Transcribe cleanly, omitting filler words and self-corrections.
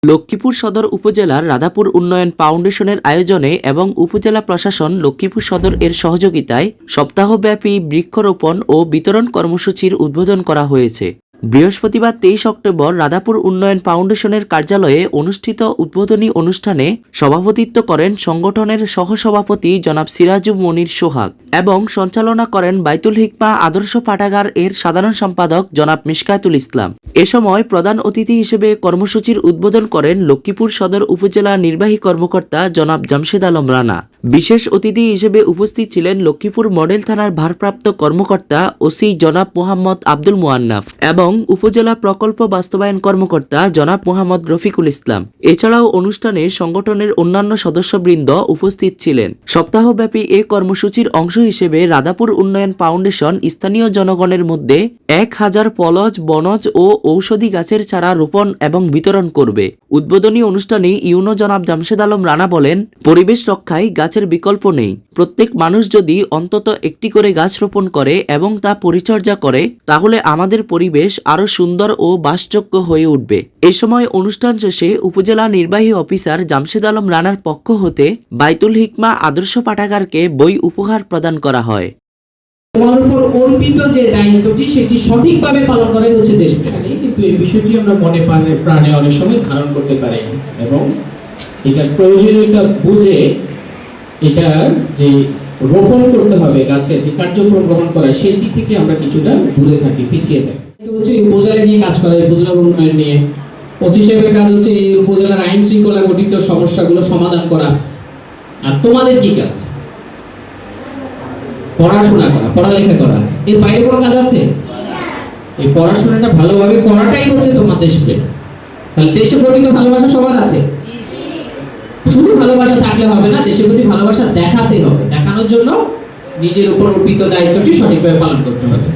লক্ষ্মীপুর সদর উপজেলার রাধাপুর উন্নয়ন ফাউন্ডেশনের আয়োজনে এবং উপজেলা প্রশাসন লক্ষ্মীপুর সদর এর সহযোগিতায় সপ্তাহব্যাপী বৃক্ষরোপণ ও বিতরণ কর্মসূচির উদ্বোধন করা হয়েছে। বৃহস্পতিবার 23 অক্টোবর রাধাপুর উন্নয়ন ফাউন্ডেশনের কার্যালয়ে অনুষ্ঠিত উদ্বোধনী অনুষ্ঠানে সভাপতিত্ব করেন সংগঠনের সহসভাপতি জনাব সিরাজু মনির সোহাগ এবং সঞ্চালনা করেন বাইতুল হিকমা আদর্শ পাঠাগার এর সাধারণ সম্পাদক জনাব মিশকাতুল ইসলাম। এ সময় প্রধান অতিথি হিসেবে কর্মসূচির উদ্বোধন করেন লক্ষ্মীপুর সদর উপজেলা নির্বাহী কর্মকর্তা জনাব জামশেদ আলম রানা। বিশেষ অতিথি হিসেবে উপস্থিত ছিলেন লক্ষ্মীপুর মডেল থানার ভারপ্রাপ্ত কর্মকর্তা ওসি জনাব মোহাম্মদ আব্দুল মুয়ান্নাফ এবং উপজেলা প্রকল্প বাস্তবায়ন কর্মকর্তা জনাব মোহাম্মদ রফিকুল ইসলাম। এছাড়াও অনুষ্ঠানে সংগঠনের অন্যান্য সদস্যবৃন্দ উপস্থিত ছিলেন। সপ্তাহব্যাপী এ কর্মসূচির অংশ হিসেবে রাধাপুর উন্নয়ন ফাউন্ডেশন স্থানীয় জনগণের মধ্যে 1000 পলজ, বনজ ও ঔষধি গাছের চারা রোপণ এবং বিতরণ করবে। উদ্বোধনী অনুষ্ঠানে ইউনো জনাব জামশেদ আলম রানা বলেন, পরিবেশ রক্ষায় গাছের বিকল্প নেই। প্রত্যেক মানুষ যদি অন্তত একটি করে গাছ রোপণ করে এবং তা পরিচর্যা করে তাহলে আমাদের পরিবেশ আরো সুন্দর ও বাসযোগ্য হয়ে উঠবে। এ সময় অনুষ্ঠান শেষে উপজেলা নির্বাহী অফিসার জামশেদ আলম রানার পক্ষ হতে বাইতুল হিকমা আদর্শ পাঠাগারকে বই উপহার প্রদান করা হয়। তোমার উপর অর্পিত যে দায়িত্বটি সেটি সঠিকভাবে পালন করা হচ্ছে দেশপ্রেমী, কিন্তু এই বিষয়টি আমরা মনে প্রাণে অনেক সময় ধারণ করতে পারি এবং এটার প্রয়োজনীয়তা বুঝে এটা যে রোপণ করতে হবে গাছের যে কার্যক্রম গ্রহণ করা সেটি থেকে আমরা কিছুটা দূরে থাকি, পিছিয়ে থাকি। এটা হচ্ছে উপজেলা নিয়ে কাজ করা, উপজেলার উন্নয়ন নিয়ে। 25 কাজ হচ্ছে এই উপজেলার আইন শৃঙ্খলা গঠিত সমস্যাগুলো সমাধান করা। আর তোমাদের কি কাজ? পড়াশোনা করা, পড়ালেখা করা। এর বাইরে কোনো কাজ আছে? এই পড়াশোনাটা ভালোভাবে করাটাই হচ্ছে তোমার দেশপ্রেম। তাহলে দেশের প্রতি তো ভালোবাসা সবার আছে। শুধু ভালোবাসা থাকলে হবে না, দেশের প্রতি ভালোবাসা দেখাতে হবে। দেখানোর জন্য নিজের উপর অর্পিত দায়িত্বটি সঠিকভাবে পালন করতে হবে।